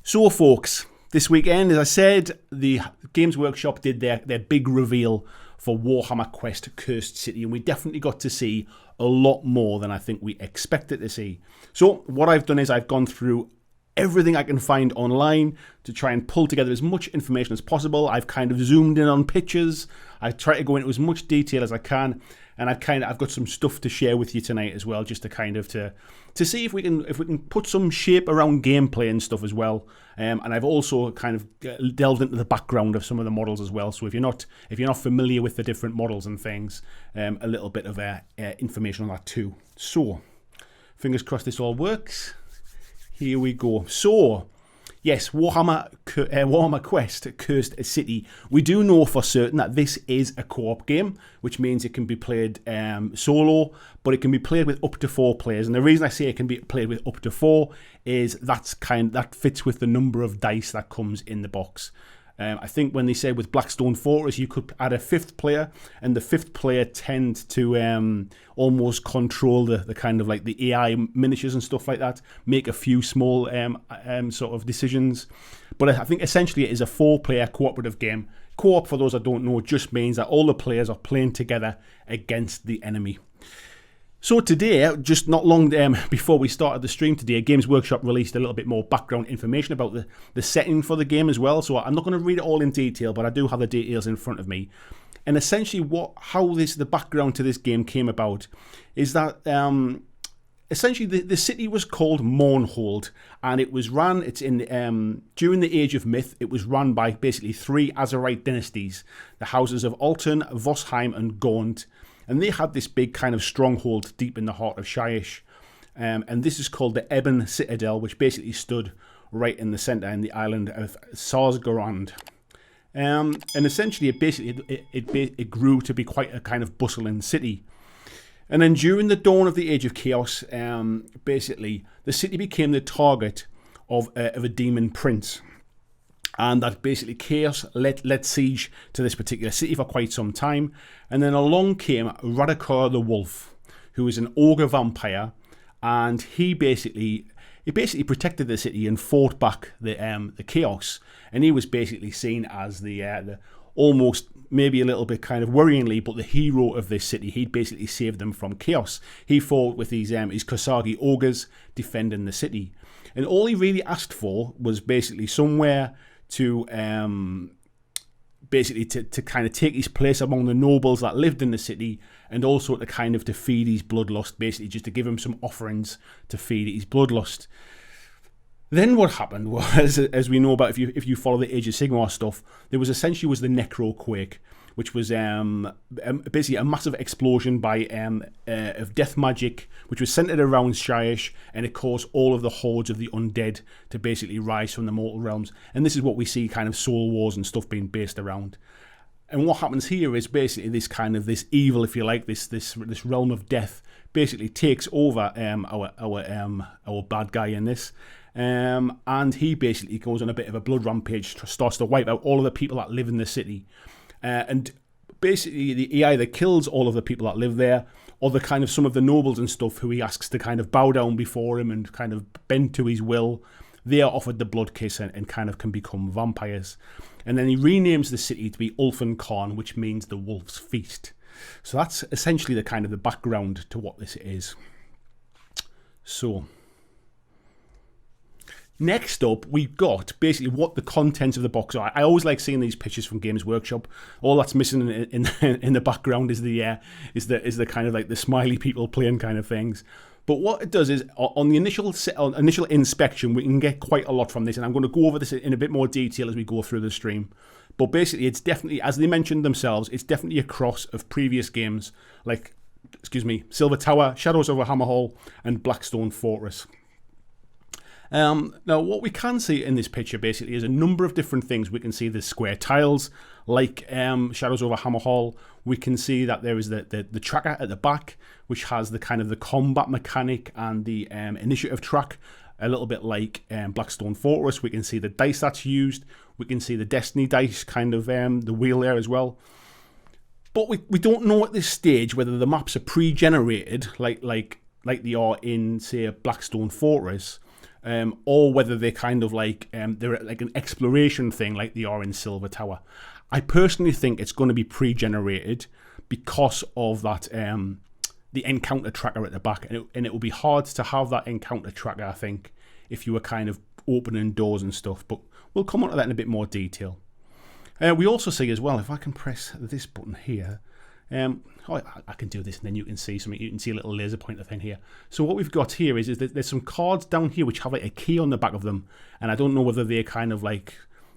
So folks, this weekend, as I said, the Games Workshop did their big reveal for Warhammer Quest Cursed City, and we definitely got to see a lot more than I think we expected to see. So what I've done is I've gone through everything I can find online to try and pull together as much information as possible. I've kind of zoomed in on pictures. I try to go into as much detail as I can, and I've got some stuff to share with you tonight as well, just to kind of to see if we can put some shape around gameplay and stuff as well. And I've also kind of delved into the background of some of the models as well. So if you're not familiar with the different models and things, a little bit of information on that too. So fingers crossed this all works. Here we go. So, yes, Warhammer Quest Cursed City. We do know for certain that this is a co-op game, which means it can be played solo, but it can be played with up to 4 players. And the reason I say it can be played with up to 4 is that fits with the number of dice that comes in the box. I think when they said with Blackstone Fortress, you could add a 5th player, and the 5th player tend to almost control the kind of like the AI miniatures and stuff like that, make a few small sort of decisions. But I think essentially it is a 4-player cooperative game. Co-op, for those that don't know, just means that all the players are playing together against the enemy. So today, just not long before we started the stream today, Games Workshop released a little bit more background information about the setting for the game as well. So I'm not going to read it all in detail, but I do have the details in front of me. And essentially the background to this game came about is that essentially the city was called Mournhold, and it was during the Age of Myth. It was run by basically 3 Azerite dynasties, the houses of Alton, Vosheim and Gaunt. And they had this big kind of stronghold deep in the heart of Shyish. And this is called the Ebon Citadel, which basically stood right in the centre in the island of Sarsgarand. And essentially, it grew to be quite a kind of bustling city. And then during the dawn of the Age of Chaos, basically, the city became the target of a demon prince. And that basically chaos let siege to this particular city for quite some time. And then along came Radakar the Wolf, who is an ogre vampire, and he basically protected the city and fought back the chaos. And he was basically seen as the almost maybe a little bit kind of worryingly, but the hero of this city. He'd basically saved them from chaos. He fought with his Kosagi ogres defending the city, and all he really asked for was basically somewhere to kind of take his place among the nobles that lived in the city, and also to feed his bloodlust, basically just to give him some offerings to feed his bloodlust. Then what happened was, as we know about if you follow the Age of Sigmar stuff, there was the Necroquake, which was basically a massive explosion of death magic, which was centered around Shyish, and it caused all of the hordes of the undead to basically rise from the mortal realms. And this is what we see kind of soul wars and stuff being based around. And what happens here is basically this evil, if you like, this realm of death basically takes over our bad guy in this. And he basically goes on a bit of a blood rampage, starts to wipe out all of the people that live in the city. And basically he either kills all of the people that live there, or the kind of some of the nobles and stuff who he asks to kind of bow down before him and kind of bend to his will. They are offered the blood kiss and kind of can become vampires. And then he renames the city to be Orphan, which means the Wolf's Feast. So that's essentially the kind of the background to what this is. So next up, we've got basically what the contents of the box are. I always like seeing these pictures from Games Workshop. All that's missing in the background is the kind of like the smiley people playing kind of things. But what it does is, on the initial inspection, we can get quite a lot from this, and I'm going to go over this in a bit more detail as we go through the stream. But basically, it's definitely, as they mentioned themselves, it's definitely a cross of previous games like, Silver Tower, Shadows over Hammerhall, and Blackstone Fortress. Now, what we can see in this picture basically is a number of different things. We can see the square tiles, like Shadows over Hammerhall. We can see that there is the tracker at the back, which has the kind of the combat mechanic and the initiative track, a little bit like Blackstone Fortress. We can see the dice that's used. We can see the Destiny dice, kind of the wheel there as well. But we don't know at this stage whether the maps are pre-generated, like they are in, say, Blackstone Fortress, or whether they're kind of like they're like an exploration thing like they are in Silver Tower. I personally think it's going to be pre-generated because of that the encounter tracker at the back, and it will be hard to have that encounter tracker, I think, if you were kind of opening doors and stuff, but we'll come on to that in a bit more detail. We also see as well, if I can press this button here, I can do this and then you can see something. You can see a little laser pointer thing here. So what we've got here is that there's some cards down here which have like a key on the back of them, and I don't know whether they're kind of like,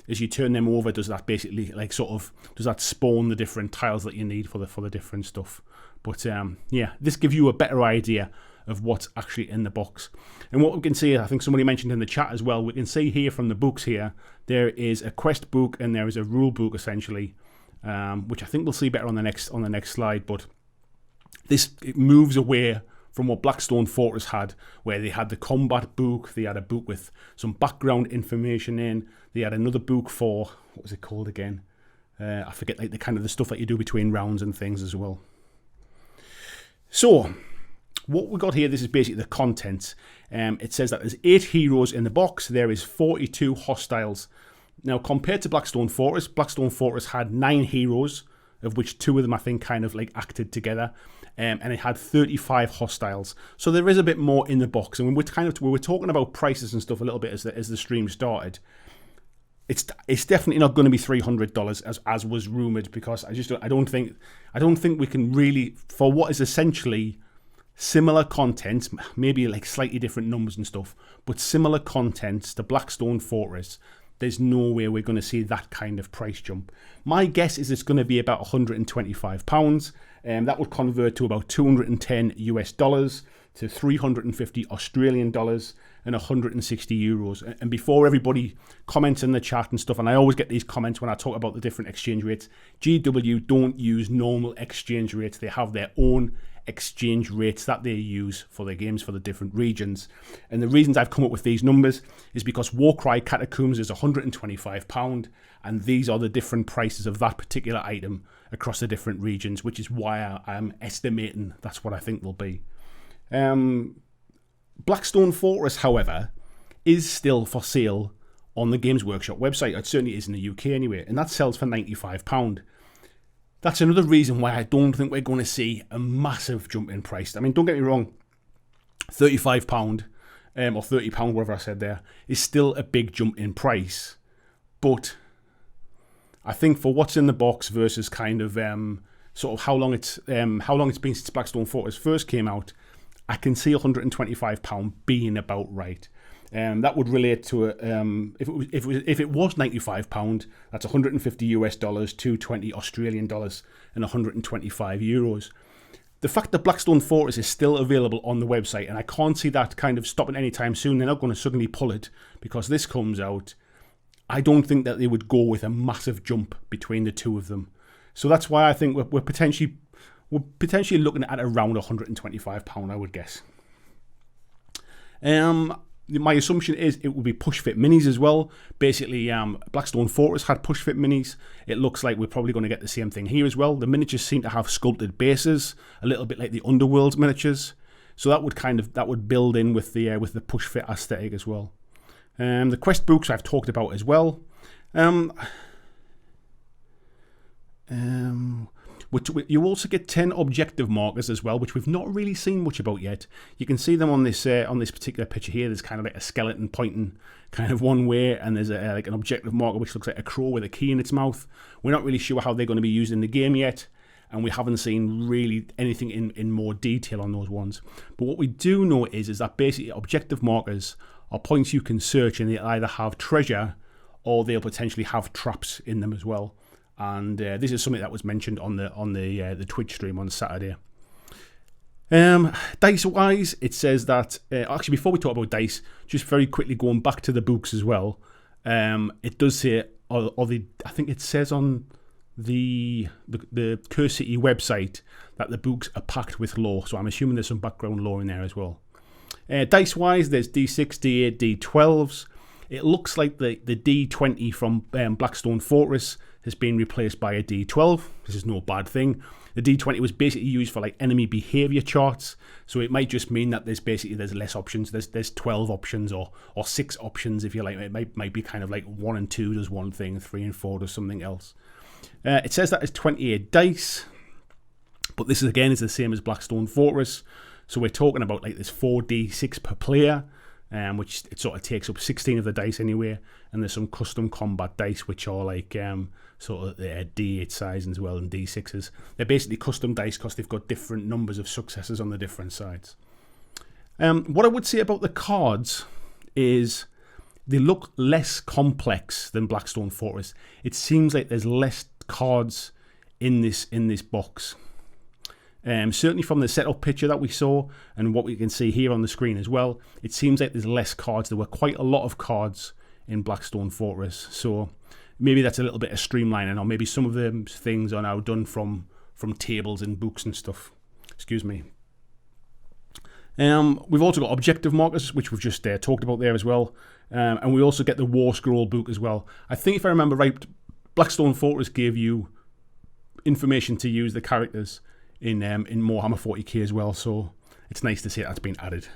as you turn them over, does that basically like sort of, does that spawn the different tiles that you need for the different stuff? But yeah, this gives you a better idea of what's actually in the box. And what we can see, I think somebody mentioned in the chat as well, we can see here from the books here, there is a quest book and there is a rule book essentially, which I think we'll see better on the next slide. But it moves away from what Blackstone Fortress had, where they had the combat book, they had a book with some background information in, they had another book for, what was it called again? I forget, like the kind of the stuff that you do between rounds and things as well. So what we got here, this is basically the contents. It says that there's 8 heroes in the box. There is 42 hostiles. Now, compared to Blackstone Fortress had 9 heroes, of which 2 of them I think kind of like acted together, and it had 35 hostiles. So there is a bit more in the box. And we were talking about prices and stuff a little bit as the stream started. It's definitely not going to be $300 as was rumored, because I don't think we can really, for what is essentially similar content, maybe like slightly different numbers and stuff, but similar contents to Blackstone Fortress, there's no way we're going to see that kind of price jump. My guess is it's going to be about £125, and that would convert to about $210 US to 350 Australian dollars and 160 euros. And before everybody comments in the chat and stuff, and I always get these comments when I talk about the different exchange rates, GW don't use normal exchange rates. They have their own exchange rates that they use for their games for the different regions. And the reasons I've come up with these numbers is because Warcry Catacombs is £125, and these are the different prices of that particular item across the different regions, which is why I'm estimating that's what I think they'll be. Blackstone Fortress, however, is still for sale on the Games Workshop website. It certainly is in the UK anyway, and that sells for £95. That's another reason why I don't think we're going to see a massive jump in price. I mean, don't get me wrong, £35 or £30, whatever I said there, is still a big jump in price. But I think for what's in the box versus kind of sort of how long it's been since Blackstone Fortress first came out, I can see £125 being about right. That would relate to if it was £95, that's 150 US dollars, 220 Australian dollars, and 125 euros. The fact that Blackstone Fortress is still available on the website, and I can't see that kind of stopping anytime soon. They're not going to suddenly pull it because this comes out. I don't think that they would go with a massive jump between the two of them. So that's why I think we're potentially looking at around £125, I would guess. My assumption is it will be push-fit minis as well. Basically, Blackstone Fortress had push-fit minis. It looks like we're probably going to get the same thing here as well. The miniatures seem to have sculpted bases, a little bit like the Underworld's miniatures. So that would build in with the push-fit aesthetic as well. The quest books I've talked about as well. You also get 10 objective markers as well, which we've not really seen much about yet. You can see them on this particular picture here. There's kind of like a skeleton pointing kind of one way, and there's like an objective marker which looks like a crow with a key in its mouth. We're not really sure how they're going to be used in the game yet, and we haven't seen really anything in more detail on those ones. But what we do know is that basically objective markers are points you can search, and they'll either have treasure or they'll potentially have traps in them as well. And this is something that was mentioned on the Twitch stream on Saturday. Dice-wise, it says that... actually, before we talk about dice, just very quickly going back to the books as well, it does say... I think it says on the Curse City website that the books are packed with lore, so I'm assuming there's some background lore in there as well. Dice-wise, there's D6, D8, D12s. It looks like the D20 from Blackstone Fortress has been replaced by a D12. This is no bad thing. The D20 was basically used for like enemy behavior charts, so it might just mean that there's less options. There's 12 options or 6 options if you like. It might be kind of like 1 and 2 does one thing, 3 and 4 does something else. It says that it's 28 dice, but this is the same as Blackstone Fortress. So we're talking about like this 4d6 per player, which it sort of takes up 16 of the dice anyway. And there's some custom combat dice which are like sort of D8 size as well, and D6s. They're basically custom dice because they've got different numbers of successes on the different sides. What I would say about the cards is they look less complex than Blackstone Fortress. It seems like there's less cards in this box. Certainly from the setup picture that we saw and what we can see here on the screen as well, it seems like there's less cards. There were quite a lot of cards in Blackstone Fortress, so maybe that's a little bit of streamlining, or maybe some of the things are now done from tables and books and stuff. Excuse me. We've also got objective markers, which we've just talked about there as well, and we also get the War Scroll book as well. I think if I remember right, Blackstone Fortress gave you information to use the characters in Warhammer 40k as well, so it's nice to see that's been added.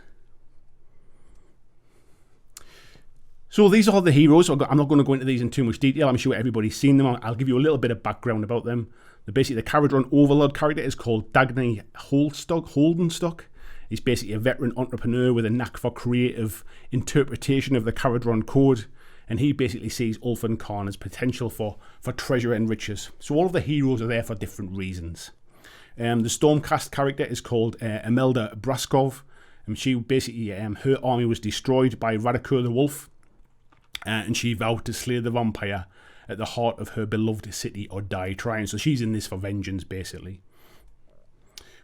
So these are the heroes. I'm not going to go into these in too much detail. I'm sure everybody's seen them. I'll give you a little bit of background about them. Basically, the Caradron Overlord character is called Dagny Holdenstock. He's basically a veteran entrepreneur with a knack for creative interpretation of the Caradron code, and he basically sees Orphan as potential for treasure and riches. So all of the heroes are there for different reasons. The Stormcast character is called Imelda Braskov, and she basically her army was destroyed by Radikur the Wolf, and she vowed to slay the vampire at the heart of her beloved city or die trying. So she's in this for vengeance, basically.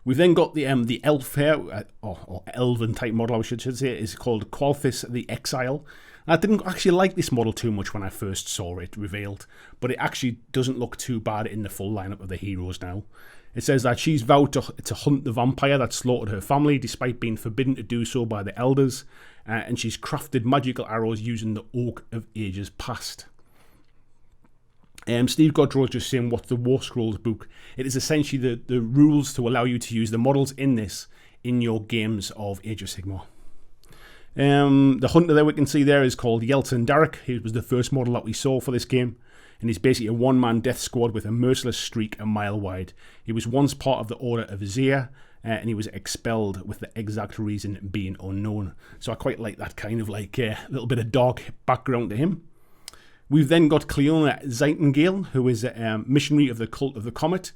We've then got the elf here, or elven type model, I should say, is called Qualthis the Exile. I didn't actually like this model too much when I first saw it revealed, but it actually doesn't look too bad in the full lineup of the heroes now. It says that she's vowed to hunt the vampire that slaughtered her family, despite being forbidden to do so by the elders, and she's crafted magical arrows using the Oak of Ages Past. Steve Godrow is just saying, what's the War Scrolls book? It is essentially the rules to allow you to use the models in this in your games of Age of Sigmar. The hunter that we can see there is called Yeltsin Darek. He was the first model that we saw for this game, and he's basically a one-man death squad with a merciless streak a mile wide. He was once part of the Order of Zia, and he was expelled with the exact reason being unknown. So I quite like that kind of like a little bit of dark background to him. We've then got Cleona Zeitengale, who is a missionary of the Cult of the Comet.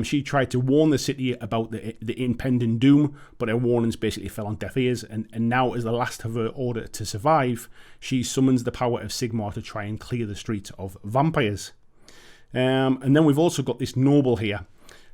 She tried to warn the city about the impending doom, but her warnings basically fell on deaf ears, and now, as the last of her order to survive, she summons the power of Sigmar to try and clear the streets of vampires. And then we've also got this noble here.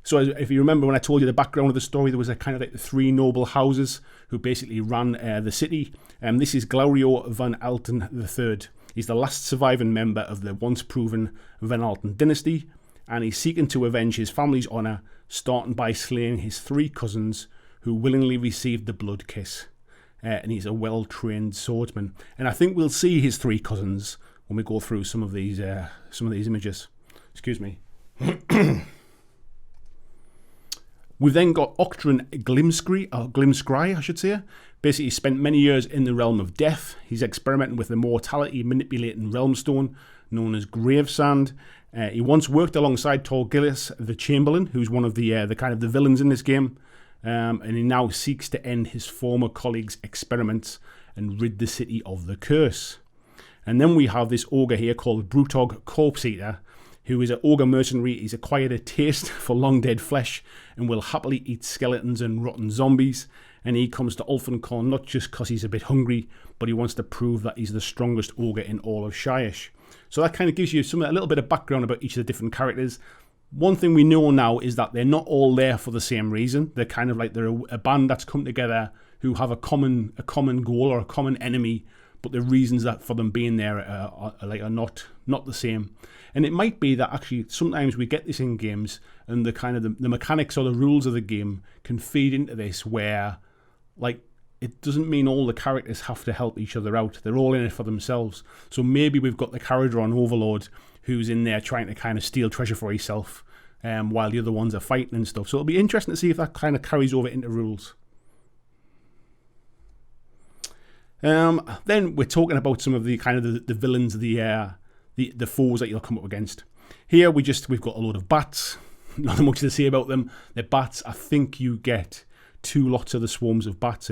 So if you remember when I told you the background of the story, there was a kind of like the 3 noble houses who basically ran the city. This is Glaurio van Alten III. He's the last surviving member of the once proven Van Alten dynasty, and he's seeking to avenge his family's honour, starting by slaying his 3 cousins who willingly received the blood kiss. And he's a well-trained swordsman. And I think we'll see his 3 cousins when we go through some of these images. Excuse me. We've then got Octran Glimskry, I should say. Basically, he spent many years in the realm of death. He's experimenting with the mortality manipulating realm stone known as Gravesand. He once worked alongside Tor Gillis the Chamberlain, who's one of the kind of the villains in this game, and he now seeks to end his former colleagues' experiments and rid the city of the curse. And then we have this ogre here called Brutog Corpse Eater, who is an ogre mercenary. He's acquired a taste for long dead flesh and will happily eat skeletons and rotten zombies. And he comes to Ulfancon not just because he's a bit hungry, but he wants to prove that he's the strongest ogre in all of Shyish. So that kind of gives you a little bit of background about each of the different characters. One thing we know now is that they're not all there for the same reason. They're kind of like they're a band that's come together who have a common goal or a common enemy, but the reasons that for them being there are not the same. And it might be that actually sometimes we get this in games, and the kind of the mechanics or the rules of the game can feed into this, where like it doesn't mean all the characters have to help each other out. They're all in it for themselves. So maybe we've got the character on Overlord who's in there trying to kind of steal treasure for himself, while the other ones are fighting and stuff. So it'll be interesting to see if that kind of carries over into rules. Then we're talking about some of the kind of the villains, the foes that you'll come up against. Here we've got a load of bats. Not much to say about them. They're bats. I think you get 2 lots of the swarms of bats.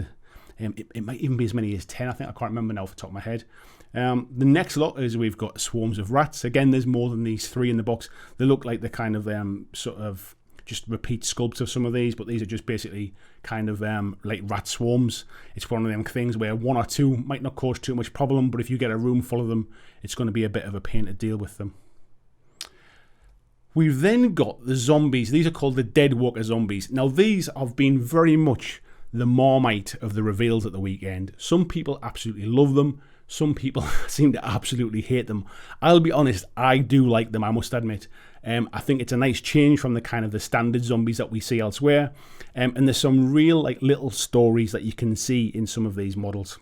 It might even be as many as 10. I think I can't remember now off the top of my head. The next lot is we've got swarms of rats. Again, there's more than these 3 in the box. They look like the kind of sort of just repeat sculpts of some of these, but these are just basically kind of like rat swarms. It's one of them things where 1 or 2 might not cause too much problem, but if you get a room full of them, it's going to be a bit of a pain to deal with them. We've then got the zombies. These are called the Deadwalker zombies. Now, these have been very much the Marmite of the reveals at the weekend. Some people absolutely love them. Some people seem to absolutely hate them. I'll be honest, I do like them, I must admit. I think it's a nice change from the kind of the standard zombies that we see elsewhere. And there's some real like little stories that you can see in some of these models.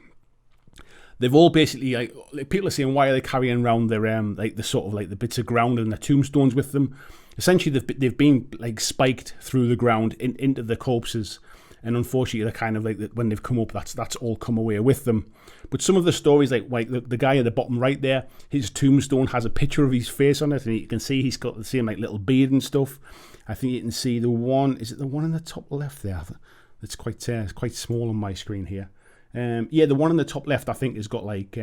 They've all basically, like, people are saying, why are they carrying around their like the sort of like the bits of ground and the tombstones with them? Essentially, they've been like spiked through the ground into the corpses, and unfortunately, they're kind of like when they've come up, that's all come away with them. But some of the stories, like the guy at the bottom right there, his tombstone has a picture of his face on it, and you can see he's got the same like little beard and stuff. I think you can see the one. Is it the one in the top left there? It's quite small on my screen here. Yeah, the one in the top left, I think, has got like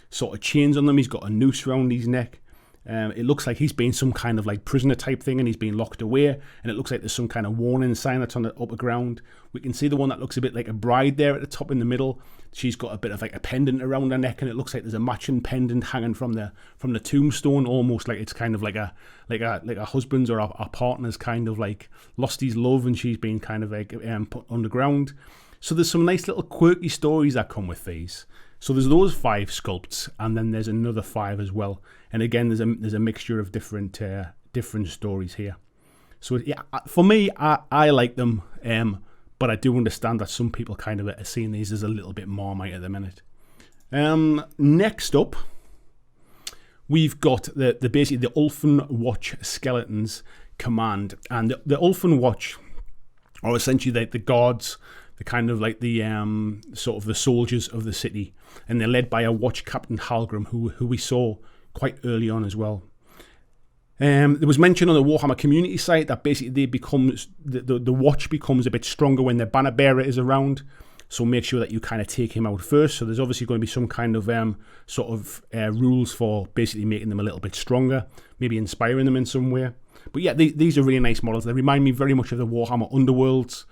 sort of chains on them. He's got a noose around his neck. It looks like he's been some kind of like prisoner type thing, and he's been locked away, and it looks like there's some kind of warning sign that's on the upper ground. We can see the one that looks a bit like a bride there at the top in the middle. She's got a bit of like a pendant around her neck, and it looks like there's a matching pendant hanging from the tombstone, almost like it's kind of like a husband's or a partner's kind of like lost his love, and she's been kind of like put underground. So there's some nice little quirky stories that come with these. So there's those 5 sculpts, and then there's another 5 as well. And again, there's a mixture of different stories here. So yeah, for me, I like them, but I do understand that some people kind of are seeing these as a little bit Marmite at the minute. Next up, we've got the basically the Orphan Watch Skeletons Command, and the Orphan Watch are essentially the guards. They're kind of like the sort of the soldiers of the city, and they're led by a watch captain, Halgrim, who we saw quite early on as well. There was mention on the Warhammer community site that basically the watch becomes a bit stronger when their banner bearer is around. So make sure that you kind of take him out first. So there's obviously going to be some kind of sort of rules for basically making them a little bit stronger, maybe inspiring them in some way. But yeah, these are really nice models. They remind me very much of the Warhammer Underworlds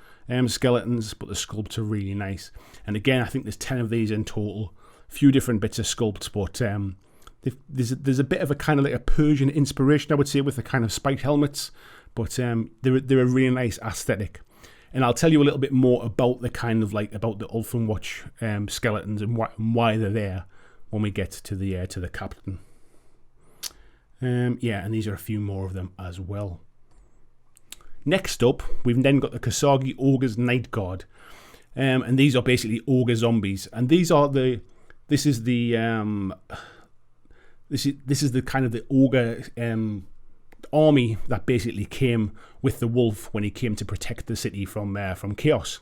skeletons, but the sculpts are really nice. And again, I think there's 10 of these in total. A few different bits of sculpts, but there's a bit of a kind of like a Persian inspiration, I would say, with the kind of spiked helmets. But they're a really nice aesthetic. And I'll tell you a little bit more about the kind of like about the Orphan Watch skeletons and why they're there when we get to the captain. Yeah, and these are a few more of them as well. Next up, we've then got the Kasagi Ogre's Night Guard, and these are basically ogre zombies. And this is the kind of the ogre army that basically came with the wolf when he came to protect the city from chaos.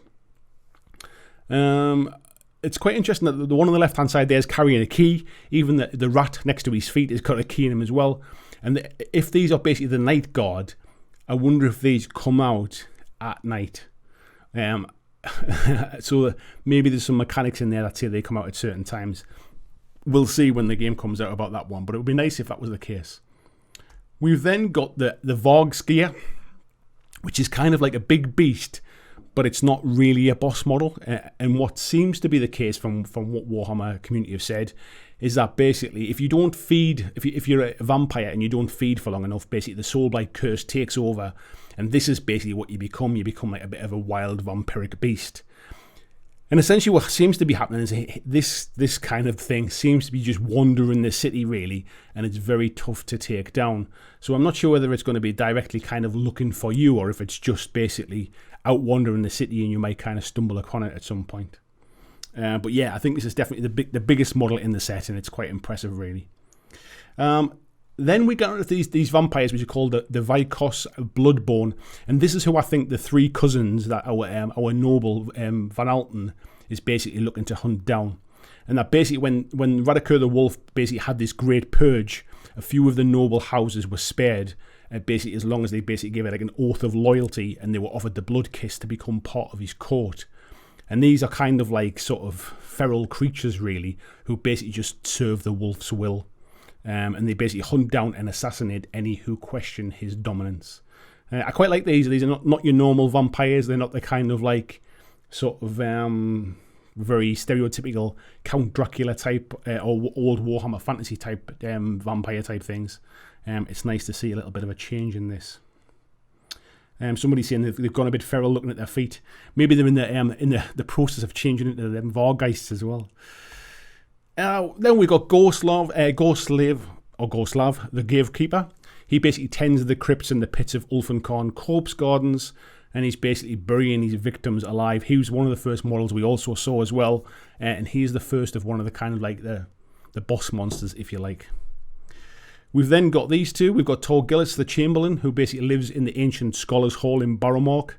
It's quite interesting that the one on the left hand side there is carrying a key. Even the rat next to his feet has got a key in him as well. And if these are basically the Night Guard, I wonder if these come out at night. So maybe there's some mechanics in there that say they come out at certain times. We'll see when the game comes out about that one, but it would be nice if that was the case. We've then got the Vargskier, which is kind of like a big beast, but it's not really a boss model. And what seems to be the case from what Warhammer community have said is that basically if you don't feed, if you're a vampire and you don't feed for long enough, basically the Soulblight curse takes over, and this is basically what you become. You become like a bit of a wild vampiric beast. And essentially what seems to be happening is this kind of thing seems to be just wandering the city, really, and it's very tough to take down. So I'm not sure whether it's going to be directly kind of looking for you, or if it's just basically out wandering the city and you might kind of stumble upon it at some point. But yeah, I think this is definitely the biggest model in the set, and it's quite impressive, really. Then we get into these vampires, which are called the Vikos Bloodborne, and this is who I think the three cousins that our noble Van Alten is basically looking to hunt down. And that basically, when Radicur the Wolf basically had this great purge, a few of the noble houses were spared, basically as long as they basically gave it like an oath of loyalty, and they were offered the blood kiss to become part of his court. And these are kind of like sort of feral creatures, really, who basically just serve the wolf's will. And they basically hunt down and assassinate any who question his dominance. I quite like these. These are not your normal vampires. They're not the kind of like sort of very stereotypical Count Dracula type or old Warhammer fantasy type vampire type things. It's nice to see a little bit of a change in this. Somebody's saying they've gone a bit feral looking at their feet. Maybe they're in the process of changing into them Vargheists as well. Then we got Ghostslav, the Gravekeeper. He basically tends the crypts and the pits of Ulfenkorn corpse gardens, and he's basically burying his victims alive. He was one of the first models we also saw as well, and he's the first of one of the kind of like the boss monsters, if you like. We've then got these two. We've got Tor Gillis the Chamberlain, who basically lives in the ancient Scholars Hall in Barrowmark,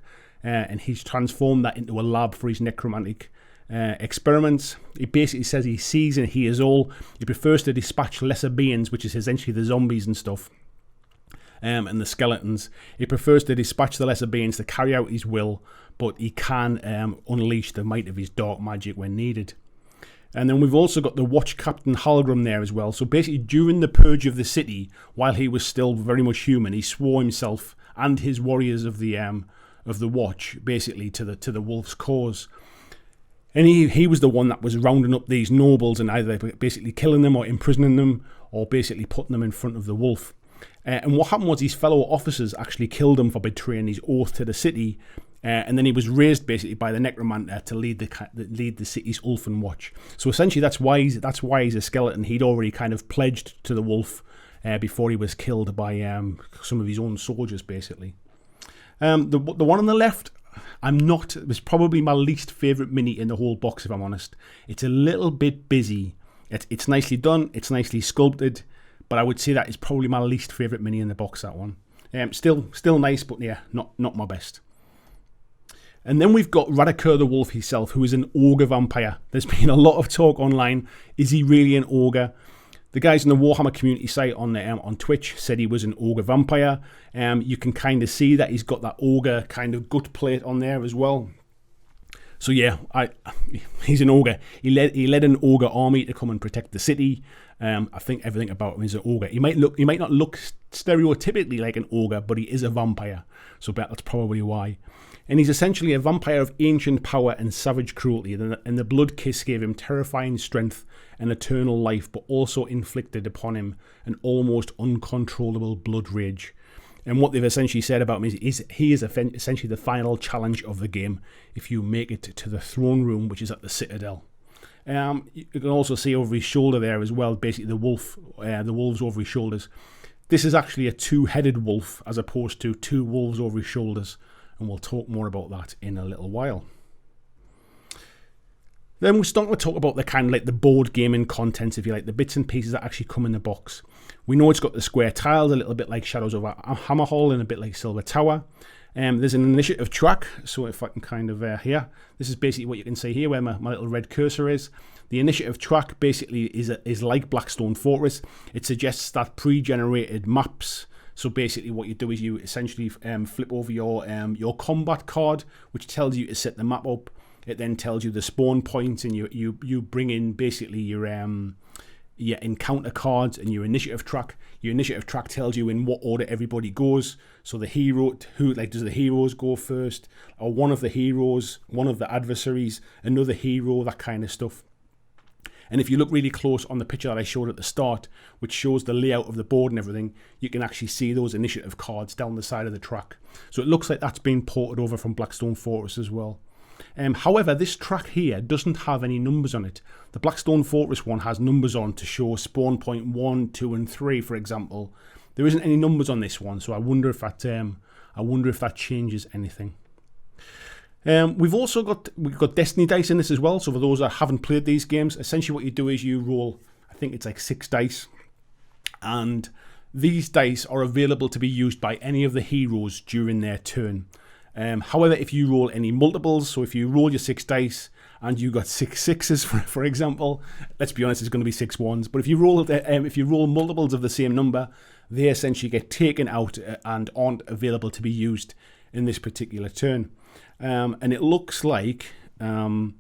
and he's transformed that into a lab for his necromantic experiments. He basically says he sees and hears all. He prefers to dispatch lesser beings, which is essentially the zombies and stuff, and the skeletons. He prefers to dispatch the lesser beings to carry out his will, but he can unleash the might of his dark magic when needed. And then we've also got the Watch Captain Halgrim there as well. So basically, during the purge of the city, while he was still very much human, he swore himself and his warriors of the Watch basically to the wolf's cause. And he was the one that was rounding up these nobles and either basically killing them or imprisoning them or basically putting them in front of the wolf. And what happened was his fellow officers actually killed him for betraying his oath to the city. And then he was raised basically by the necromancer to lead the city's Ulfin Watch. So essentially that's why he's a skeleton. He'd already kind of pledged to the wolf before he was killed by some of his own soldiers, basically. The one on the left, it was probably my least favourite mini in the whole box, if I'm honest. It's a little bit busy. It's nicely done, it's nicely sculpted, but I would say that is probably my least favourite mini in the box, that one. Still nice, but yeah, not my best. And then we've got Radicur the Wolf himself, who is an ogre vampire. There's been a lot of talk online. Is he really an ogre? The guys in the Warhammer community site on Twitch said he was an ogre vampire. You can kind of see that he's got that ogre kind of gut plate on there as well. So yeah, he's an ogre. He led an ogre army to come and protect the city. I think everything about him is an ogre. He might not look stereotypically like an ogre, but he is a vampire. So that's probably why. And he's essentially a vampire of ancient power and savage cruelty, and the blood kiss gave him terrifying strength and eternal life, but also inflicted upon him an almost uncontrollable blood rage. And what they've essentially said about him is he is essentially the final challenge of the game if you make it to the throne room, which is at the Citadel. You can also see over his shoulder there as well, basically the wolves over his shoulders. This is actually a two-headed wolf as opposed to two wolves over his shoulders. And we'll talk more about that in a little while. Then we're starting to talk about the kind of like the board gaming content, if you like, the bits and pieces that actually come in the box. We know it's got the square tiles, a little bit like Shadows of Hammerhall and a bit like Silver Tower. There's an initiative track, so if I can kind of here, this is basically what you can see here where my little red cursor is. The initiative track basically is like Blackstone Fortress. It suggests that pre-generated maps. So basically what you do is you essentially flip over your combat card, which tells you to set the map up. It then tells you the spawn points, and you bring in basically your encounter cards and your initiative track. Your initiative track tells you in what order everybody goes. So the hero, does the heroes go first, or one of the heroes, one of the adversaries, another hero, that kind of stuff. And if you look really close on the picture that I showed at the start, which shows the layout of the board and everything, you can actually see those initiative cards down the side of the track. So it looks like that's been ported over from Blackstone Fortress as well. However, this track here doesn't have any numbers on it. The Blackstone Fortress one has numbers on to show spawn point 1, 2 and 3, for example. There isn't any numbers on this one, so I wonder if that changes anything. We've got Destiny dice in this as well. So for those that haven't played these games, essentially what you do is you roll, I think it's like 6 dice, and these dice are available to be used by any of the heroes during their turn. However, if you roll any multiples, so if you roll your 6 dice and you got 6 sixes, for example, let's be honest, it's going to be 6 ones. But if you roll multiples of the same number, they essentially get taken out and aren't available to be used in this particular turn. And it looks like the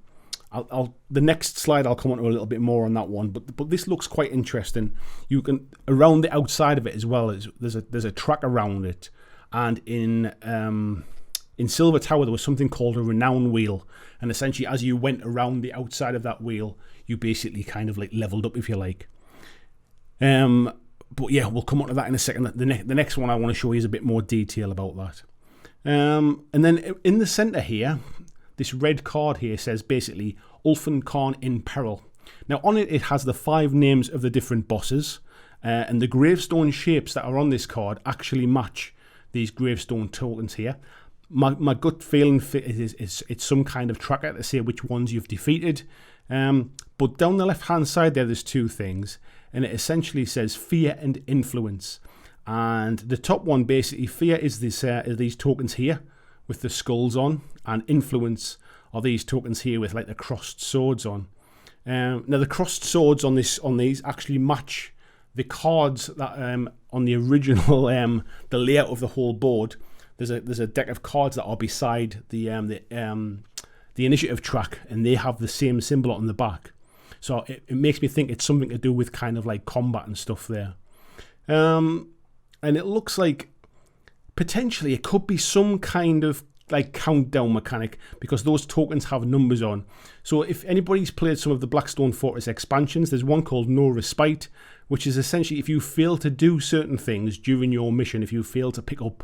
next slide I'll come on to a little bit more on that one, but this looks quite interesting. You can, around the outside of it as well, there's a track around it, and in Silver Tower there was something called a renown wheel, and essentially as you went around the outside of that wheel, you basically kind of like leveled up, if you like. But yeah, we'll come on to that in a second. The next one I want to show you is a bit more detail about that. And then in the center here, this red card here says basically Orphan Khan in peril. Now on it has the 5 names of the different bosses, and the gravestone shapes that are on this card actually match these gravestone tokens here. My gut feeling is it's some kind of tracker to say which ones you've defeated. But down the left hand side there's 2 things, and it essentially says fear and influence. And the top one, basically, fear is these tokens here with the skulls on, and influence are these tokens here with like the crossed swords on. Now the crossed swords on these actually match the cards that on the original the layout of the whole board. There's a deck of cards that are beside the initiative track, and they have the same symbol on the back. So it makes me think it's something to do with kind of like combat and stuff there. And it looks like potentially it could be some kind of like countdown mechanic, because those tokens have numbers on. So if anybody's played some of the Blackstone Fortress expansions, there's one called No Respite, which is essentially if you fail to do certain things during your mission, if you fail to pick up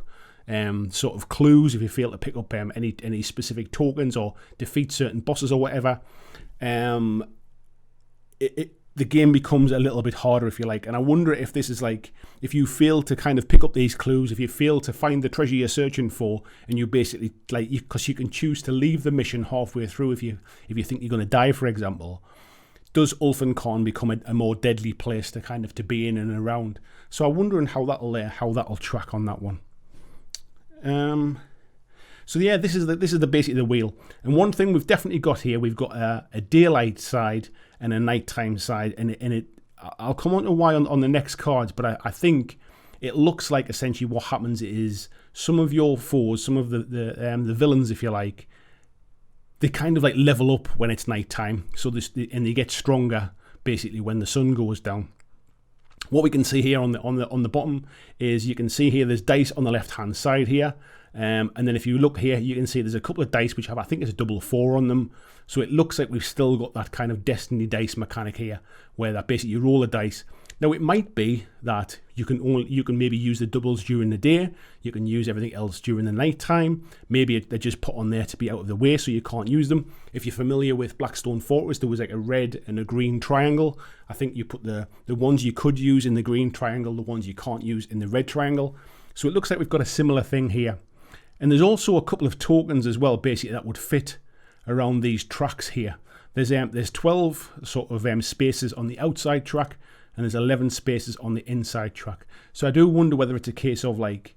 sort of clues, if you fail to pick up any specific tokens or defeat certain bosses or whatever, the game becomes a little bit harder, if you like. And I wonder if this is like, if you fail to kind of pick up these clues, if you fail to find the treasure you're searching for, and you basically, like, because you can choose to leave the mission halfway through if you think you're going to die, for example, does Orphan Khan become a more deadly place to kind of to be in and around? So I'm wondering how that'll track on that one. So yeah, this is the basically the wheel. And one thing we've definitely got here, we've got a daylight side and a nighttime side, and I'll come on to why on the next cards, but I think it looks like essentially what happens is some of your foes, some of the villains, if you like, they kind of like level up when it's nighttime. So and they get stronger basically when the sun goes down. What we can see here on the bottom is you can see here there's dice on the left hand side here. And then if you look here, you can see there's a couple of dice which have, I think it's a 4 on them. So it looks like we've still got that kind of Destiny dice mechanic here, where that basically you roll a dice. Now it might be that you can maybe use the doubles during the day, you can use everything else during the night time. Maybe they're just put on there to be out of the way so you can't use them. If you're familiar with Blackstone Fortress, there was like a red and a green triangle. I think you put the ones you could use in the green triangle, the ones you can't use in the red triangle. So it looks like we've got a similar thing here. And there's also a couple of tokens as well, basically, that would fit around these tracks here. There's 12 sort of spaces on the outside track, and there's 11 spaces on the inside track. So I do wonder whether it's a case of like,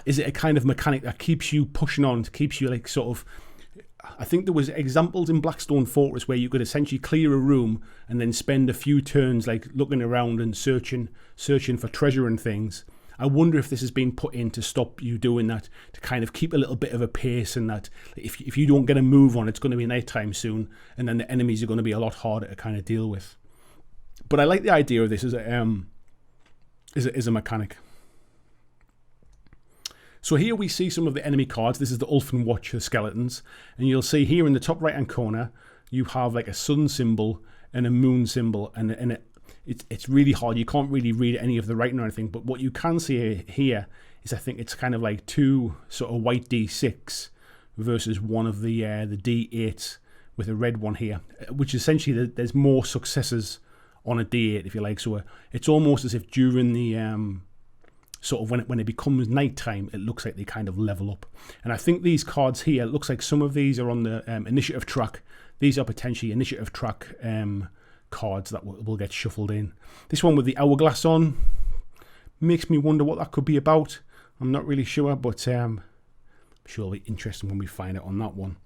is it a kind of mechanic that keeps you pushing on, keeps you like sort of, I think there was examples in Blackstone Fortress where you could essentially clear a room and then spend a few turns like looking around and searching for treasure and things. I wonder if this has been put in to stop you doing that, to kind of keep a little bit of a pace, and that if you don't get a move on, it's going to be nighttime soon, and then the enemies are going to be a lot harder to kind of deal with. But I like the idea of this as a mechanic. So here we see some of the enemy cards. This is the Orphan Watcher skeletons, and you'll see here in the top right hand corner you have like a sun symbol and a moon symbol, and it's really hard. You can't really read any of the writing or anything, but what you can see here is I think it's kind of like 2 sort of white D6 versus one of the D8 with a red one here, which essentially there's more successes on a D8, if you like. So it's almost as if during sort of when it becomes nighttime, it looks like they kind of level up. And I think these cards here, it looks like some of these are on the initiative track. These are potentially initiative track cards that will get shuffled in. This one with the hourglass on makes me wonder what that could be about. I'm not really sure, but I'm sure it'll be interesting when we find it on that one.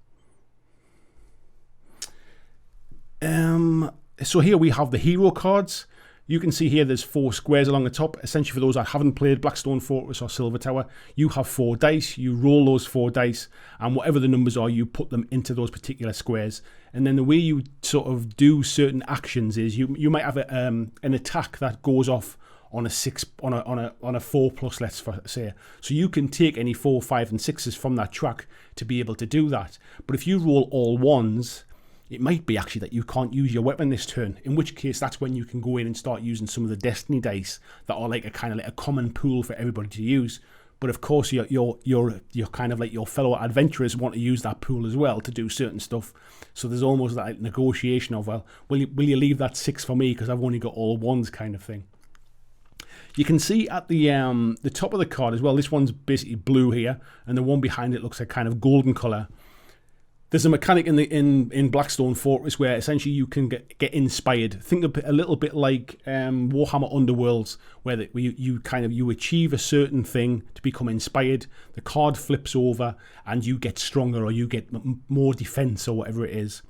So here we have the hero cards. You can see here there's 4 squares along the top. Essentially, for those that haven't played Blackstone Fortress or Silver Tower, you have 4 dice. You roll those 4 dice, and whatever the numbers are, you put them into those particular squares. And then the way you sort of do certain actions is you might have an attack that goes off on a 6 on a 4+, let's say. So you can take any 4, 5, and 6s from that track to be able to do that. But if you roll all 1s, it might be actually that you can't use your weapon this turn, in which case that's when you can go in and start using some of the destiny dice that are like a kind of like a common pool for everybody to use. But of course you're kind of like your fellow adventurers want to use that pool as well to do certain stuff. So there's almost that negotiation of, well, will you leave that 6 for me because I've only got all 1s kind of thing. You can see at the top of the card as well, this one's basically blue here, and the one behind it looks like kind of golden colour. There's a mechanic in Blackstone Fortress where essentially you can get inspired. Think of it a little bit like Warhammer Underworlds, where you achieve a certain thing to become inspired. The card flips over and you get stronger, or you get more defense, or whatever it is.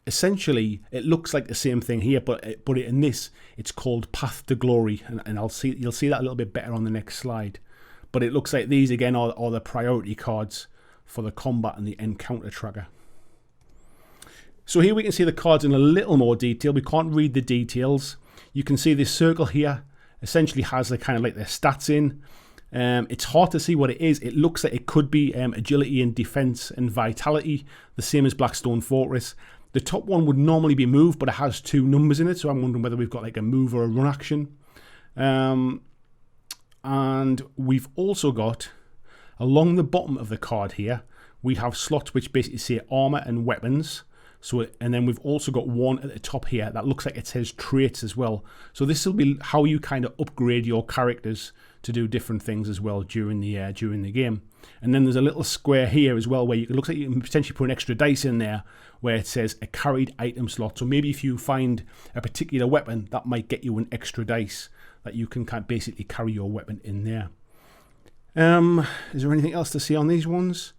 Essentially, it looks like the same thing here, but in this, it's called Path to Glory, and you'll see that a little bit better on the next slide. But it looks like these again are the priority cards for the combat and the encounter tracker. So here we can see the cards in a little more detail. We can't read the details. You can see this circle here essentially has the kind of like their stats in. It's hard to see what it is. It looks like it could be agility and defense and vitality, the same as Blackstone Fortress. The top one would normally be move, but it has 2 numbers in it, so I'm wondering whether we've got like a move or a run action. And we've also got, along the bottom of the card here, we have slots which basically say armor and weapons. And then we've also got one at the top here that looks like it says traits as well. So this will be how you kind of upgrade your characters to do different things as well during the game. And then there's a little square here as well where it looks like you can potentially put an extra dice in there where it says a carried item slot. So maybe if you find a particular weapon, that might get you an extra dice that you can kind of basically carry your weapon in there. Is there anything else to see on these ones?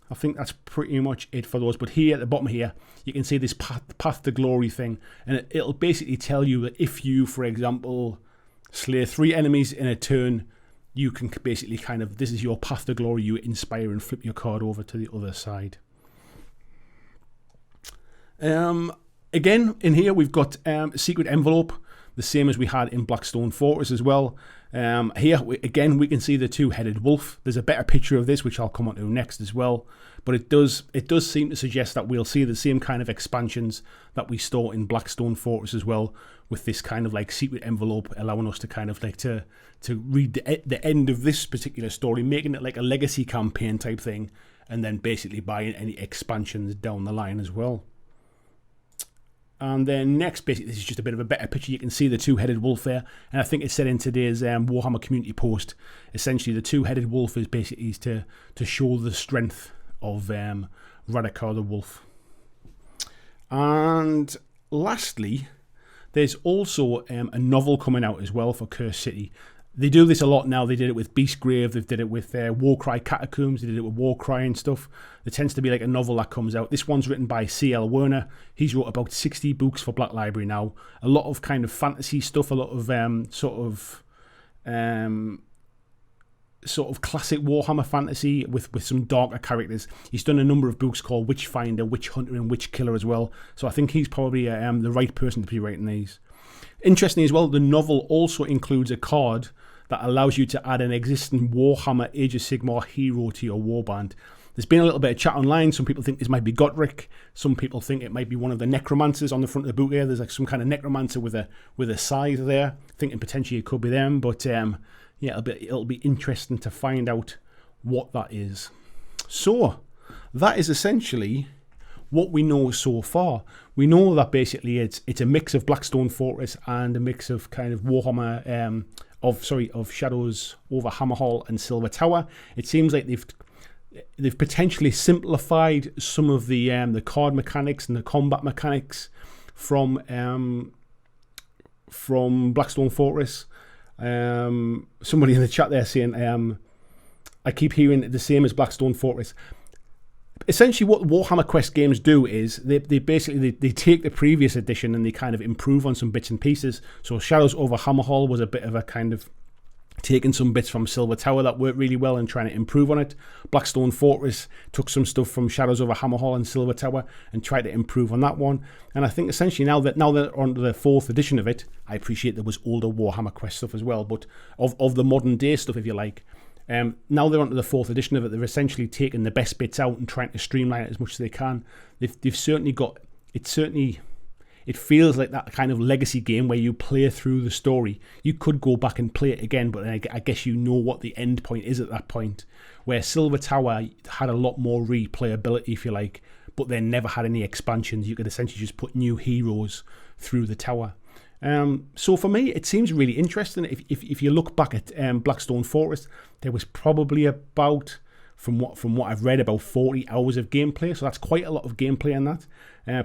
I think that's pretty much it for those. But here at the bottom here, you can see this path to glory thing. And it'll basically tell you that if you, for example, slay 3 enemies in a turn, you can basically kind of, this is your path to glory. You inspire and flip your card over to the other side. Again, in here, we've got a secret envelope, the same as we had in Blackstone Fortress as well. Here, again, we can see the 2-headed wolf. There's a better picture of this, which I'll come on to next as well. But it does seem to suggest that we'll see the same kind of expansions that we saw in Blackstone Fortress as well, with this kind of like secret envelope allowing us to kind of like to read the end of this particular story, making it like a legacy campaign type thing, and then basically buying any expansions down the line as well. And then next, basically, this is just a bit of a better picture. You can see the 2-headed wolf there. And I think it said in today's Warhammer community post, essentially the 2-headed wolf is basically to show the strength of Radakar the wolf. And lastly, there's also a novel coming out as well for Cursed City. They do this a lot now. They did it with Beastgrave. They did it with Warcry Catacombs. They did it with Warcry and stuff. There tends to be like a novel that comes out. This one's written by C.L. Werner. He's wrote about 60 books for Black Library now. A lot of kind of fantasy stuff. A lot of sort of classic Warhammer fantasy with some darker characters. He's done a number of books called Witchfinder, Witch Hunter, and Witch Killer as well. So I think he's probably the right person to be writing these. Interestingly as well, the novel also includes a card that allows you to add an existing Warhammer Age of Sigmar hero to your warband. There's been a little bit of chat online. Some people think this might be Godric. Some people think it might be one of the necromancers on the front of the book here. There's like some kind of necromancer with a scythe there, thinking potentially it could be them. But yeah, it'll be interesting to find out what that is. So that is essentially what we know so far. We know that basically it's a mix of Blackstone Fortress and a mix of kind of Warhammer of Shadows over Hammerhall and Silver Tower. It seems like they've potentially simplified some of the card mechanics and the combat mechanics from Blackstone Fortress. Somebody in the chat there saying, I keep hearing the same as Blackstone Fortress. Essentially, what Warhammer Quest games do is they basically take the previous edition and they kind of improve on some bits and pieces. So Shadows over Hammerhall was a bit of a kind of taking some bits from Silver Tower that worked really well and trying to improve on it. Blackstone Fortress took some stuff from Shadows over Hammerhall and Silver Tower and tried to improve on that one. And I think essentially now they're on to the 4th edition of it. I appreciate there was older Warhammer Quest stuff as well, but of the modern day stuff, if you like. Now they're on to the 4th edition of it. They've essentially taken the best bits out and trying to streamline it as much as they can. They've certainly got it. It feels like that kind of legacy game where you play through the story. You could go back and play it again, but I guess you know what the end point is at that point. Where Silver Tower had a lot more replayability, if you like, but then never had any expansions. You could essentially just put new heroes through the tower. So for me, it seems really interesting. If you look back at Blackstone Fortress, there was probably about, from what I've read, about 40 hours of gameplay. So that's quite a lot of gameplay in that.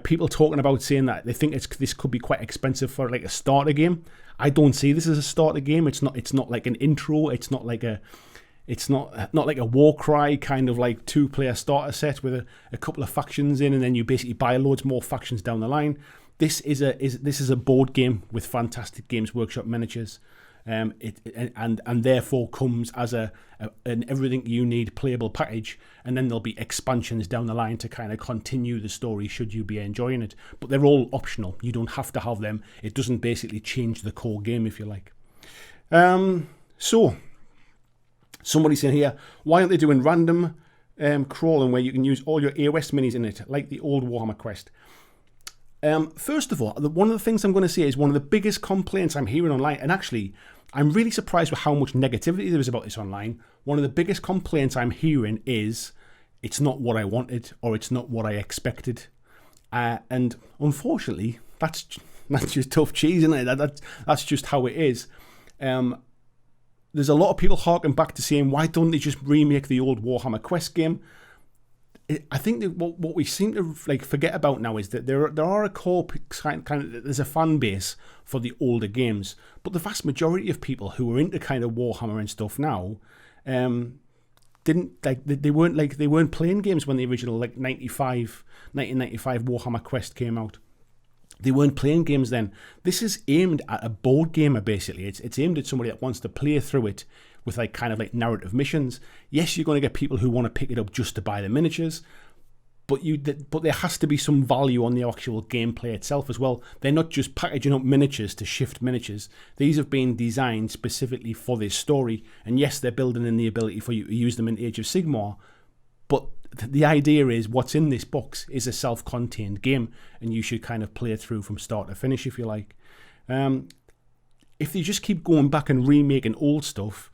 People talking about saying that they think this could be quite expensive for like a starter game. I don't see this as a starter game. It's not like an intro. It's not like a Warcry kind of like 2-player starter set with a couple of factions in, and then you basically buy loads more factions down the line. This is a board game with fantastic Games Workshop miniatures, and therefore comes as an everything you need playable package, and then there'll be expansions down the line to kind of continue the story should you be enjoying it. But they're all optional. You don't have to have them. It doesn't basically change the core game, if you like. So someboody saying here, why aren't they doing random crawling where you can use all your AOS minis in it, like the old Warhammer Quest? First of all, one of the things I'm going to say is one of the biggest complaints I'm hearing online, and actually, I'm really surprised with how much negativity there is about this online. One of the biggest complaints I'm hearing is it's not what I wanted or it's not what I expected. And unfortunately, that's just tough cheese, isn't it? That's just how it is. There's a lot of people harking back to saying, why don't they just remake the old Warhammer Quest game? I think that what we seem to like forget about now is that there are a core kind of there's a fan base for the older games, but the vast majority of people who are into kind of Warhammer and stuff now didn't like they weren't playing games when the original 1995 Warhammer Quest came out. They weren't playing games then. This is aimed at a board gamer basically. It's aimed at somebody that wants to play through it with like kind of like narrative missions. Yes, you're going to get people who want to pick it up just to buy the miniatures, but there has to be some value on the actual gameplay itself as well. They're not just packaging up miniatures to shift miniatures. These have been designed specifically for this story, and yes, they're building in the ability for you to use them in Age of Sigmar, but the idea is what's in this box is a self-contained game, and you should kind of play it through from start to finish if you like. If they just keep going back and remaking old stuff,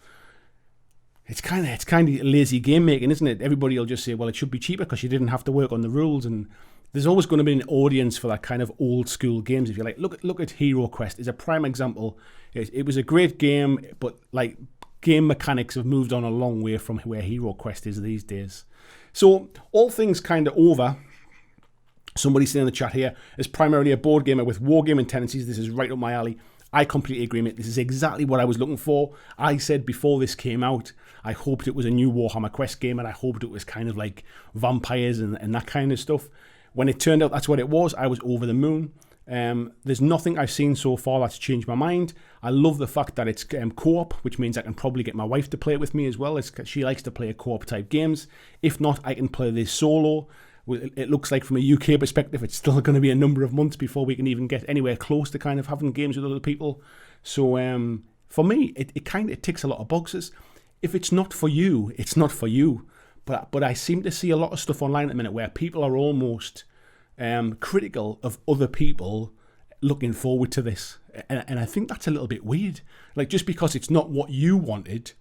it's kind of lazy game making, isn't it? Everybody will just say, well, it should be cheaper because you didn't have to work on the rules, and there's always going to be an audience for that kind of old school games, if you like. Look at Hero Quest is a prime example. It was a great game, but like game mechanics have moved on a long way from where Hero Quest is these days. So all things kind of over. Somebody saying in the chat here is primarily a board gamer with wargaming tendencies. This is right up my alley. I completely agree, mate. This is exactly what I was looking for. I said before this came out, I hoped it was a new Warhammer Quest game, and I hoped it was kind of like vampires and that kind of stuff. When it turned out that's what it was, I was over the moon. There's nothing I've seen so far that's changed my mind. I love the fact that it's co-op, which means I can probably get my wife to play it with me as well. She likes to play co-op type games. If not, I can play this solo. It looks like from a UK perspective, it's still going to be a number of months before we can even get anywhere close to kind of having games with other people. So for me, it kind of ticks a lot of boxes. If it's not for you, it's not for you. But I seem to see a lot of stuff online at the minute where people are almost critical of other people looking forward to this. And I think that's a little bit weird. Like, just because it's not what you wanted.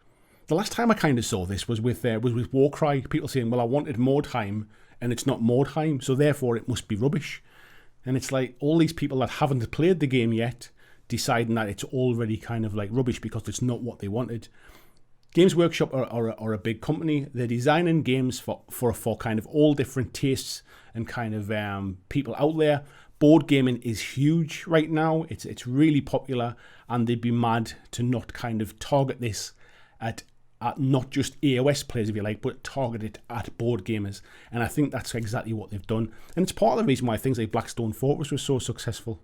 The last time I kind of saw this was with Warcry. People saying, well, I wanted Mordheim, and it's not Mordheim, so therefore it must be rubbish. And it's like, all these people that haven't played the game yet deciding that it's already kind of like rubbish because it's not what they wanted. Games Workshop are a big company. They're designing games for kind of all different tastes and kind of people out there. Board gaming is huge right now. It's really popular, and they'd be mad to not kind of target this at not just AOS players, if you like, but target it at board gamers. And I think that's exactly what they've done. And it's part of the reason why things like Blackstone Fortress was so successful.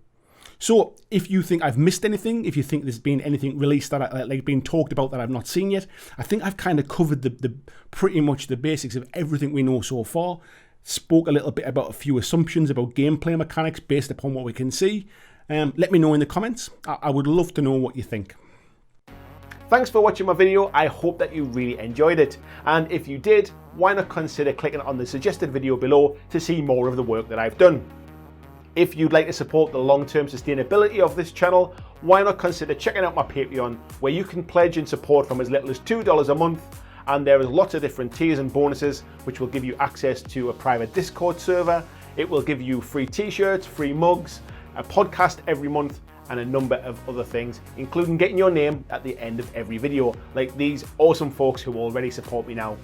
So if you think I've missed anything, if you think there's been anything released that like being talked about that I've not seen yet, I think I've kind of covered the pretty much the basics of everything we know so far. Spoke a little bit about a few assumptions about gameplay mechanics based upon what we can see. Let me know in the comments. I would love to know what you think. Thanks for watching my video. I hope that you really enjoyed it. And if you did, why not consider clicking on the suggested video below to see more of the work that I've done. If you'd like to support the long-term sustainability of this channel, why not consider checking out my Patreon, where you can pledge and support from as little as $2 a month, and there is lots of different tiers and bonuses which will give you access to a private Discord server. It will give you free t-shirts, free mugs, a podcast every month, and a number of other things, including getting your name at the end of every video, like these awesome folks who already support me now.